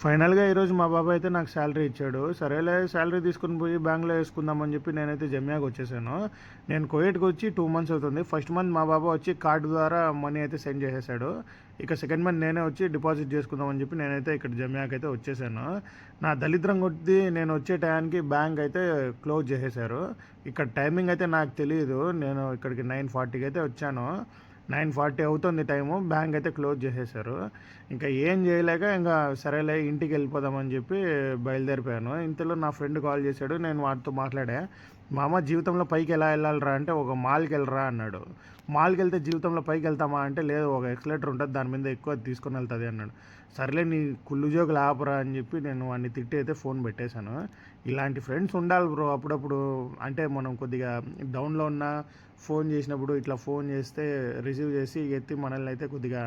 ఫైనల్‌గా ఈరోజు మా బాబాయ్ అయితే నాకు శాలరీ ఇచ్చాడు. సరేలే శాలరీ తీసుకొని పోయి బ్యాంక్‌లో యేసుకుందామని చెప్పి నేనైతే జమ్యాకొచ్చేసాను. నేను కువైట్‌కొచ్చి 2 మంత్స్ అవుతుంది. ఫస్ట్ మంత్ మా బాబాయ్ వచ్చి కార్డ్ ద్వారా మనీ అయితే సెండ్ చేసేసాడు. ఇక సెకండ్ మంత్ నేనే వచ్చి డిపాజిట్ చేసుకుందామని చెప్పి నేనైతే ఇక్కడ జమ్యాకైతే వచ్చేసాను. నా దరిద్రం కొద్దీ నేను వచ్చే టయానికి బ్యాంక్ అయితే క్లోజ్ చేసేశారు. ఇక్కడ టైమింగ్ అయితే నాకు తెలీదు. నేను ఇక్కడికి 9:40కి అయితే వచ్చాను. 9:40 అవుతుంది టైము. బ్యాంక్ అయితే క్లోజ్ చేసేశారు. ఇంకా ఏం చేయలేక ఇంకా సరేలే ఇంటికి వెళ్ళిపోదామని చెప్పి బయలుదేరిపోయాను. ఇంతలో నా ఫ్రెండ్ కాల్ చేశాడు. నేను వాడితో మాట్లాడా. మామ జీవితంలో పైకి ఎలా వెళ్ళాలిరా అంటే ఒక మాల్కి వెళ్ళరా అన్నాడు. మాల్కి వెళ్తే జీవితంలో పైకి వెళ్తామా అంటే లేదు, ఒక ఎక్సలేటర్ ఉంటుంది, దాని మీద ఎక్కువ తీసుకొని వెళ్తుంది అన్నాడు. సర్లే నీ కుళ్ళు జోకులు ఆపరా అని చెప్పి నేను వాడిని తిట్టి అయితే ఫోన్ పెట్టేశాను. ఇలాంటి ఫ్రెండ్స్ ఉండాలి బ్రో అప్పుడప్పుడు. అంటే మనం కొద్దిగా డౌన్లో ఉన్న ఫోన్ చేసినప్పుడు ఇట్లా ఫోన్ చేస్తే రిసీవ్ చేసి ఎత్తి మనల్ని అయితే కొద్దిగా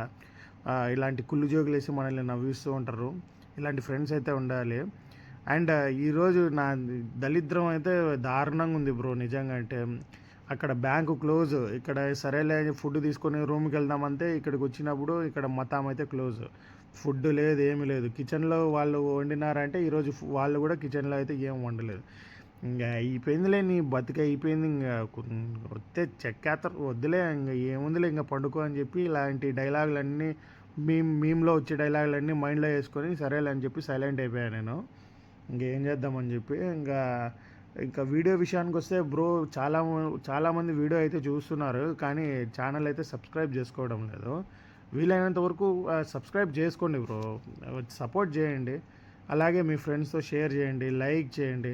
ఇలాంటి కుళ్ళు జోకులు వేసి మనల్ని నవ్విస్తూ ఉంటారు. ఇలాంటి ఫ్రెండ్స్ అయితే ఉండాలి. అండ్ ఈరోజు నా దరిద్రం అయితే దారుణంగా ఉంది బ్రో నిజంగా. అంటే అక్కడ బ్యాంకు క్లోజ్, ఇక్కడ సరేలే ఫుడ్ తీసుకొని రూమ్కి వెళ్దామంటే ఇక్కడికి వచ్చినప్పుడు ఇక్కడ మతాం అయితే క్లోజ్. ఫుడ్ లేదు, ఏమీ లేదు. కిచెన్లో వాళ్ళు వండినారంటే ఈరోజు వాళ్ళు కూడా కిచెన్లో అయితే ఏం వండలేదు. ఇంకా అయిపోయిందిలే, నీ బతికి అయిపోయింది. ఇంకా వస్తే చెక్కేస్తారు, వద్దులే ఇంకా ఏముందిలే ఇంకా పండుకో అని చెప్పి ఇలాంటి డైలాగులన్నీ మీమ్లో వచ్చే డైలాగులన్నీ మైండ్లో వేసుకొని సరేలే అని చెప్పి సైలెంట్ అయిపోయాను నేను. ఇంకేం చేద్దామని చెప్పి ఇంకా వీడియో విషయానికి వస్తే బ్రో చాలామంది వీడియో అయితే చూస్తున్నారు, కానీ ఛానల్ అయితే సబ్స్క్రైబ్ చేసుకోవడం లేదు. వీలైనంత వరకు సబ్స్క్రైబ్ చేసుకోండి బ్రో, సపోర్ట్ చేయండి. అలాగే మీ ఫ్రెండ్స్తో షేర్ చేయండి, లైక్ చేయండి.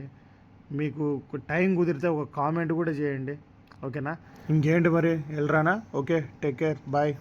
మీకు టైం కుదిరితే ఒక కామెంట్ కూడా చేయండి. ఓకేనా? ఇంకేంటి మరి వెళ్ళరానా? Okay, take care, bye.